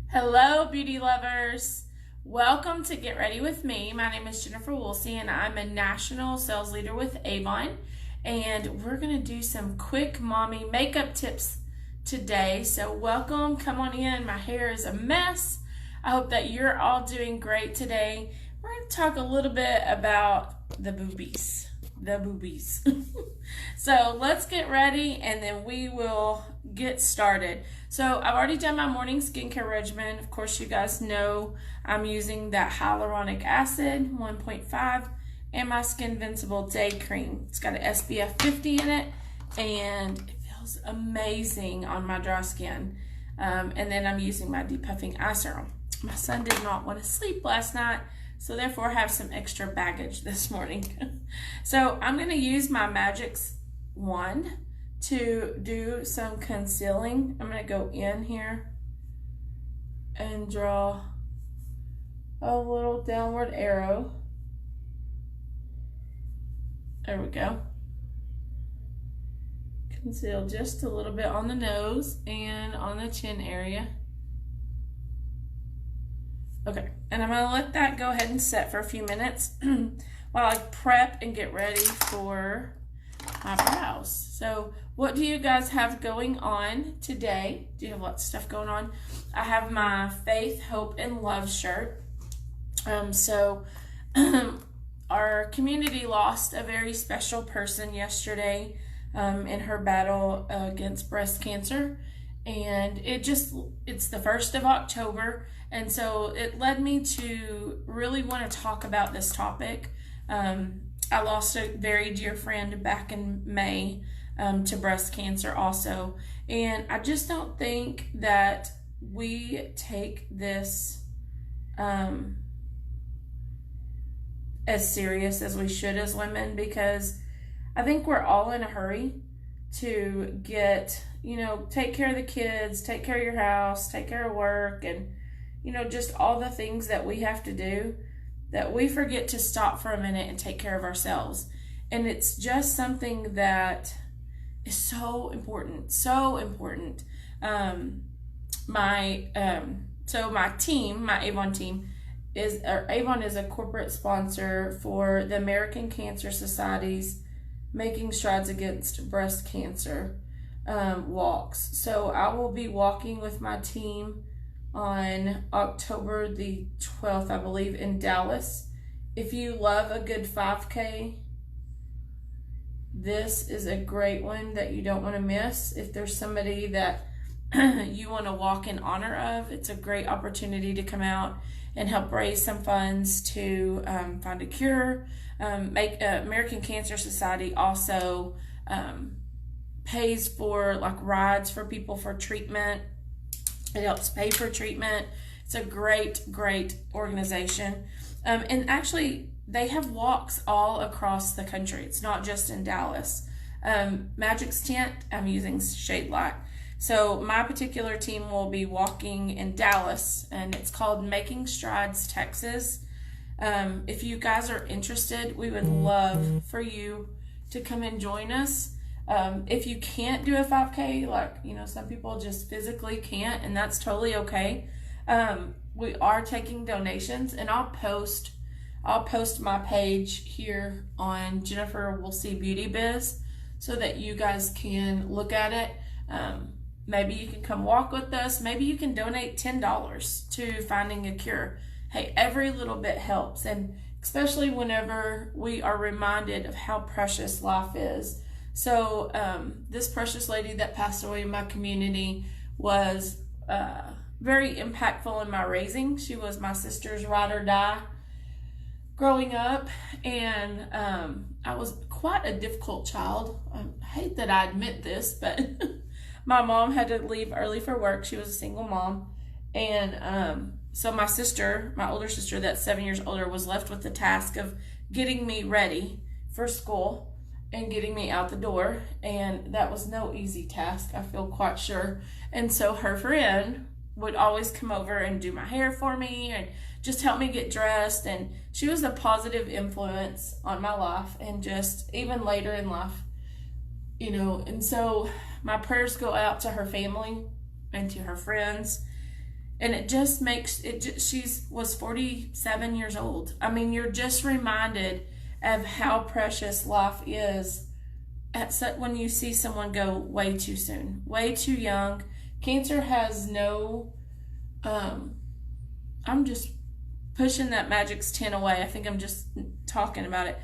Hello, beauty lovers. Welcome to Get Ready with Me. My name is Jennifer Woolsey, and I'm a national sales leader with AVON. And we're going to do some quick mommy makeup tips today. So welcome, come on in. My hair is a mess. I hope that you're all doing great today. We're going to talk a little bit about the boobies. So let's get ready and then we will get started. So I've already done my morning skincare regimen. Of course, you guys know I'm using that hyaluronic acid 1.5 and my Skin Invincible Day Cream. It's got an SPF 50 in it and it feels amazing on my dry skin. And then I'm using my depuffing eye serum. My son did not want to sleep last night, so therefore I have some extra baggage this morning. So I'm going to use my Magix wand to do some concealing. I'm going to go in here and draw a little downward arrow. There we go. Conceal just a little bit on the nose and on the chin area. Okay, and I'm gonna let that go ahead and set for a few minutes while I prep and get ready for my brows. So what do you guys have going on today? Do you have lots of stuff going on? I have my Faith, Hope, and Love shirt. Our community lost a very special person yesterday in her battle against breast cancer. And it's the 1st of October. And so it led me to really want to talk about this topic. I lost a very dear friend back in May to breast cancer also. And I just don't think that we take this as serious as we should as women, because I think we're all in a hurry to get, take care of the kids, take care of your house, take care of work, and, just all the things that we have to do, that we forget to stop for a minute and take care of ourselves. And it's just something that is so important, so important. My team, my AVON team, AVON is a corporate sponsor for the American Cancer Society's Making Strides Against Breast Cancer walks. So I will be walking with my team on October the 12th, I believe, in Dallas. If you love a good 5K, this is a great one that you don't want to miss. If there's somebody that you want to walk in honor of, it's a great opportunity to come out and help raise some funds to find a cure. American Cancer Society also pays for rides for people for treatment. It helps pay for treatment. It's a great organization. And actually, they have walks all across the country. It's not just in Dallas. Magic's tent, I'm using shade light. So my particular team will be walking in Dallas, and it's called Making Strides, Texas. If you guys are interested, we would love for you to come and join us. If you can't do a 5K, some people just physically can't, and that's totally okay. We are taking donations, and I'll post my page here on Jennifer Woolsey Beauty Biz so that you guys can look at it. Maybe you can come walk with us. Maybe you can donate $10 to finding a cure. Hey, every little bit helps, and especially whenever we are reminded of how precious life is. So this precious lady that passed away in my community was very impactful in my raising. She was my sister's ride or die growing up, and I was quite a difficult child. I hate that I admit this, but my mom had to leave early for work. She was a single mom, and so my sister, my older sister that's 7 years older, was left with the task of getting me ready for school and getting me out the door, and that was no easy task, I feel quite sure. And so her friend would always come over and do my hair for me and just help me get dressed, and she was a positive influence on my life, and just even later in life, and so my prayers go out to her family and to her friends And it just makes it, was 47 years old. I mean, you're just reminded of how precious life is when you see someone go way too soon, way too young. Cancer has no, I'm just pushing that Magic's 10 away. I think I'm just talking about it.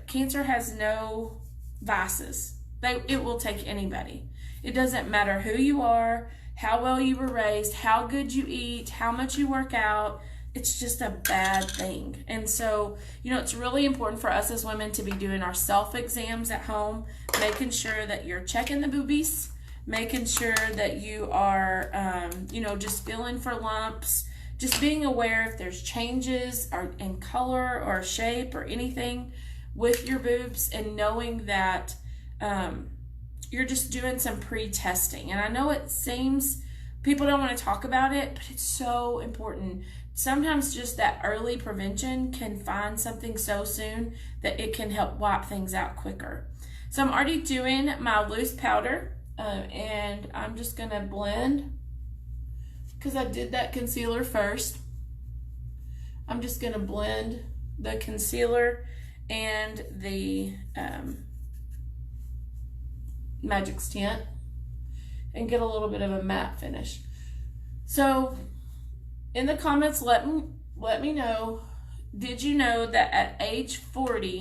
Cancer has no vices. It will take anybody. It doesn't matter who you are, how well you were raised, how good you eat, how much you work out. It's just a bad thing. And so, it's really important for us as women to be doing our self-exams at home, making sure that you're checking the boobies, making sure that you are, just feeling for lumps, just being aware if there's changes in color or shape or anything with your boobs, and knowing that you're just doing some pre-testing. And I know it seems people don't want to talk about it, but it's so important. Sometimes just that early prevention can find something so soon that it can help wipe things out quicker. So I'm already doing my loose powder, and I'm just going to blend, because I did that concealer first. I'm just going to blend the concealer and the Magic's tint and get a little bit of a matte finish. So in the comments, let me know, did you know that at age 40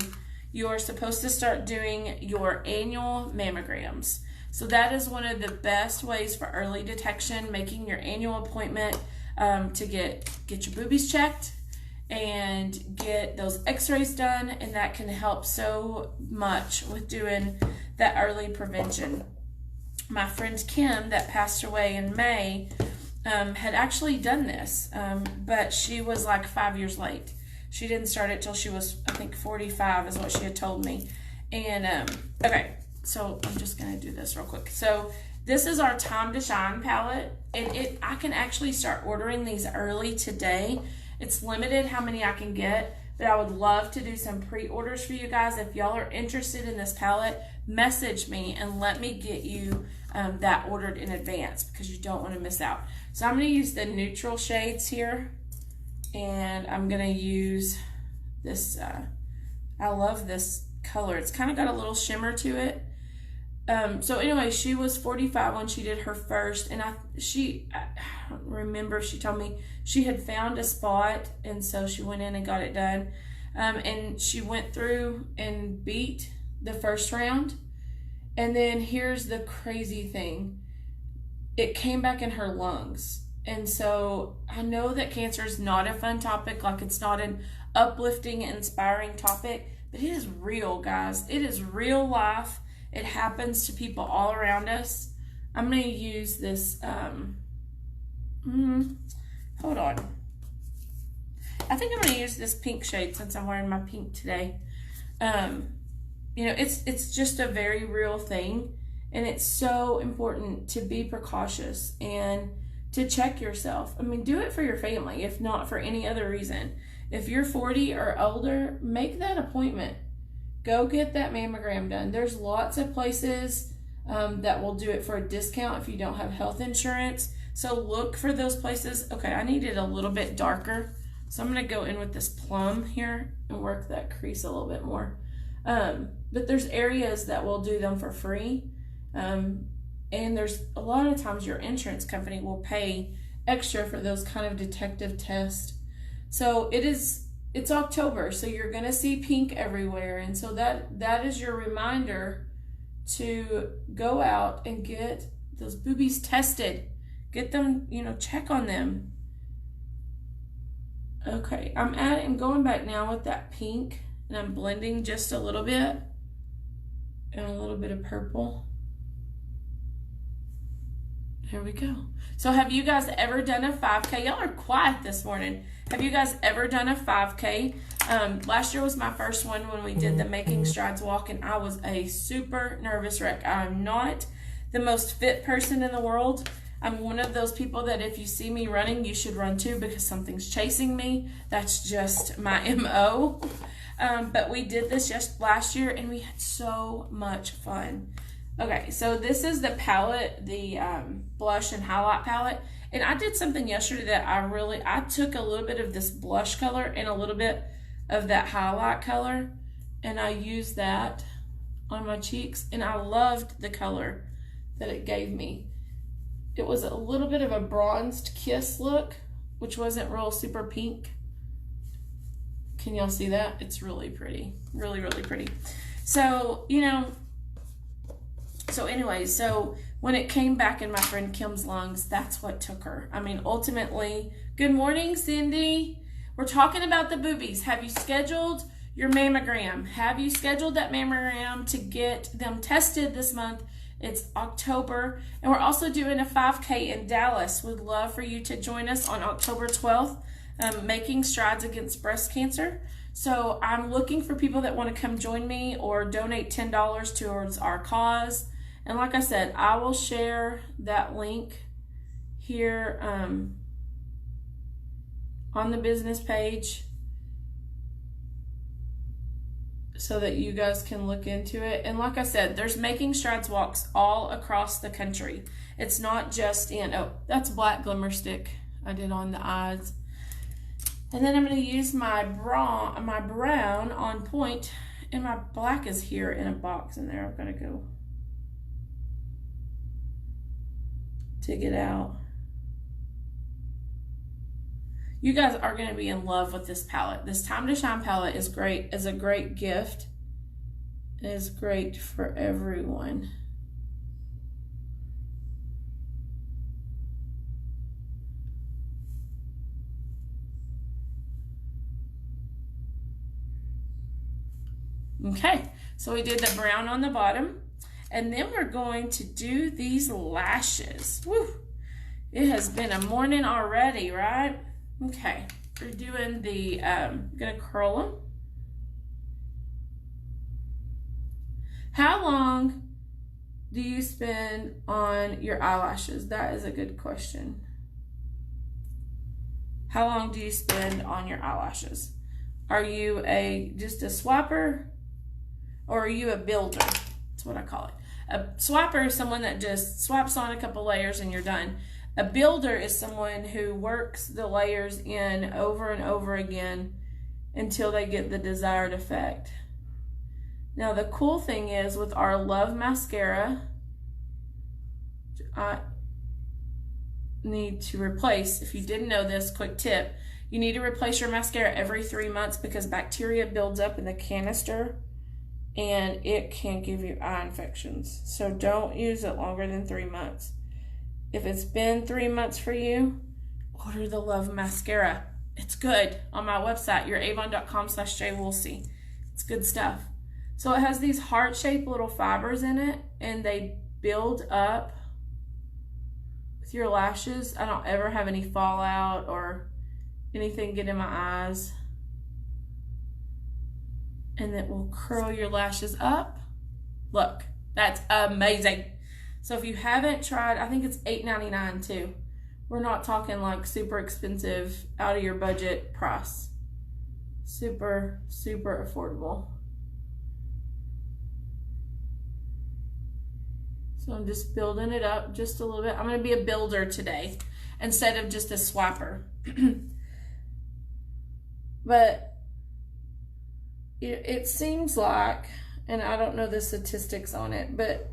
you're supposed to start doing your annual mammograms? So that is one of the best ways for early detection, making your annual appointment to get your boobies checked and get those x-rays done, and that can help so much with doing that early prevention. My friend Kim, that passed away in May, had actually done this, but she was like 5 years late. She didn't start it till she was, I think, 45 is what she had told me. And okay, so I'm just gonna do this real quick. So this is our Time to Shine palette, and I can actually start ordering these early today. It's limited how many I can get, but I would love to do some pre-orders for you guys. If y'all are interested in this palette, message me and let me get you that ordered in advance, because you don't want to miss out. So I'm going to use the neutral shades here, and I'm going to use this, I love this color. It's kind of got a little shimmer to it. So anyway, she was 45 when she did her first, and I don't remember, she told me she had found a spot, and so she went in and got it done. And she went through and beat the first round. And then here's the crazy thing. It came back in her lungs. And so I know that cancer is not a fun topic, like it's not an uplifting, inspiring topic, but it is real, guys. It is real life. It happens to people all around us. I'm going to use this, hold on. I think I'm going to use this pink shade since I'm wearing my pink today. It's just a very real thing, and it's so important to be precautious and to check yourself. I mean, do it for your family, if not for any other reason. If you're 40 or older, make that appointment. Go get that mammogram done. There's lots of places that will do it for a discount if you don't have health insurance. So look for those places. Okay, I need it a little bit darker. So I'm going to go in with this plum here and work that crease a little bit more. But there's areas that will do them for free. And there's a lot of times your insurance company will pay extra for those kind of detective tests. So it's October, so you're going to see pink everywhere. And so that is your reminder to go out and get those boobies tested. Get them, check on them. Okay, I'm going back now with that pink, and I'm blending just a little bit and a little bit of purple. Here we go. So have you guys ever done a 5K? Y'all are quiet this morning. Have you guys ever done a 5K? Last year was my first one when we did the Making Strides walk, and I was a super nervous wreck. I'm not the most fit person in the world. I'm one of those people that if you see me running, you should run too, because something's chasing me. That's just my MO. But we did this just last year, and we had so much fun. Okay, so this is the palette, the blush and highlight palette, And I did something yesterday that I took a little bit of this blush color and a little bit of that highlight color, and I used that on my cheeks, and I loved the color that it gave me. It was a little bit of a bronzed kiss look, which wasn't real super pink. Can y'all see that? It's really pretty, really, really pretty. So, you know, so anyway, so when it came back in my friend Kim's lungs, that's what took her. I mean, ultimately, good morning, Cindy. We're talking about the boobies. Have you scheduled your mammogram? Have you scheduled that mammogram to get them tested this month? It's October, and we're also doing a 5K in Dallas. Would love for you to join us on October 12th, Making Strides Against Breast Cancer. So I'm looking for people that want to come join me or donate $10 towards our cause. And like I said, I will share that link here on the business page so that you guys can look into it. And like I said, there's Making Strides walks all across the country. It's not just in, oh, that's black glimmer stick I did on the eyes. And then I'm going to use my brown on point, and my black is here in a box in there. I'm going to go dig it out. You guys are going to be in love with this palette. This Time to Shine palette is great, is a great gift. It is great for everyone. Okay, so we did the brown on the bottom, and then we're going to do these lashes. Woo! It has been a morning already, right? Okay, we're doing the, gonna curl them. How long do you spend on your eyelashes? That is a good question. How long do you spend on your eyelashes? Are you just a swapper, or are you a builder? That's what I call it. A swapper is someone that just swaps on a couple layers and you're done. A builder is someone who works the layers in over and over again until they get the desired effect. Now the cool thing is with our Love mascara, I need to replace, if you didn't know this, quick tip, you need to replace your mascara every 3 months because bacteria builds up in the canister and it can give you eye infections. So don't use it longer than 3 months. If it's been 3 months for you, order the Love mascara. It's good. On my website, youravon.com/jwoolsey. It's good stuff. So it has these heart-shaped little fibers in it, and they build up with your lashes. I don't ever have any fallout or anything get in my eyes. And it will curl your lashes up. Look, that's amazing. So if you haven't tried, I think it's $8.99 too. We're not talking like super expensive, out of your budget price. Super, super affordable. So I'm just building it up just a little bit. I'm going to be a builder today instead of just a swapper. But it seems like, and I don't know the statistics on it, but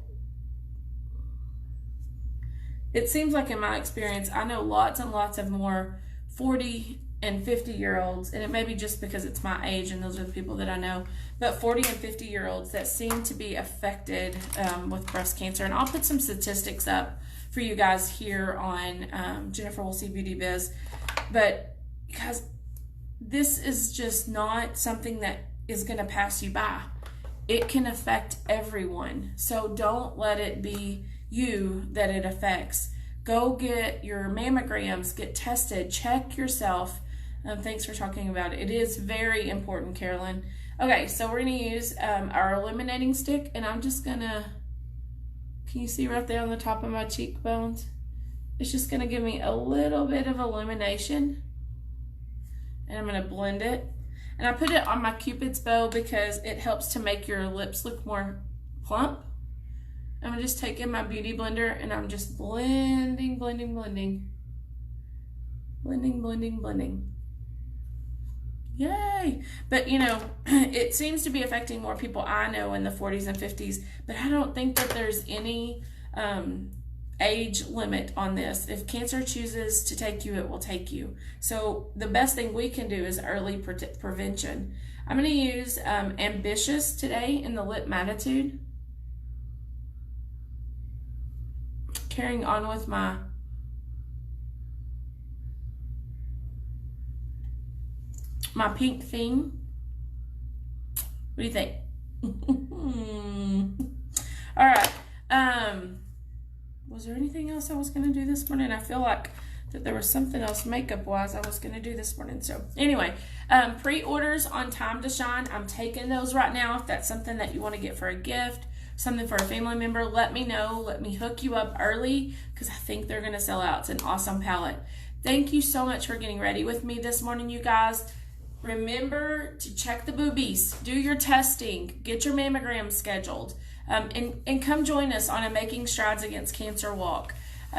it seems like in my experience, I know lots and lots of more 40 and 50-year-olds, and it may be just because it's my age and those are the people that I know, but 40 and 50-year-olds that seem to be affected with breast cancer. And I'll put some statistics up for you guys here on Jennifer Woolsey Beauty Biz. But because this is just not something that is going to pass you by. It can affect everyone. So don't let it be you that it affects. Go get your mammograms, get tested, check yourself. Thanks for talking about it. It is very important, Carolyn. Okay, so we're going to use our illuminating stick, and I'm just going to, can you see right there on the top of my cheekbones? It's just going to give me a little bit of illumination, and I'm going to blend it. And I put it on my Cupid's bow because it helps to make your lips look more plump. I'm just taking my beauty blender and I'm just blending, blending, blending. Blending, blending, blending. Yay! But you know, it seems to be affecting more people I know in the 40s and 50s, but I don't think that there's any age limit on this. If cancer chooses to take you, it will take you. So the best thing we can do is early prevention. I'm going to use Ambitious today in the Lip Mattitude. Carrying on with my pink theme. What do you think? All right. Was there anything else I was going to do this morning? I feel like that there was something else makeup wise I was going to do this morning. So anyway, pre-orders on Time to Shine. I'm taking those right now. If that's something that you want to get for a gift, something for a family member, let me know. Let me hook you up early because I think they're going to sell out. It's an awesome palette. Thank you so much for getting ready with me this morning, you guys. Remember to check the boobies, do your testing, get your mammogram scheduled, and come join us on a Making Strides Against Cancer walk.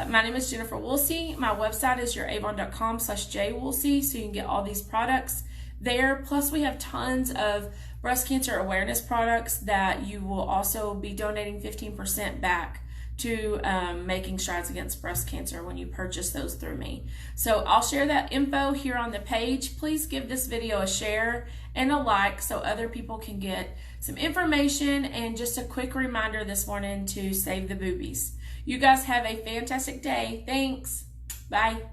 My name is Jennifer Woolsey. My website is youravon.com/jwoolsey, so you can get all these products there. Plus, we have tons of breast cancer awareness products that you will also be donating 15% back to Making Strides Against Breast Cancer when you purchase those through me. So I'll share that info here on the page. Please give this video a share and a like so other people can get some information and just a quick reminder this morning to save the boobies. You guys have a fantastic day. Thanks. Bye.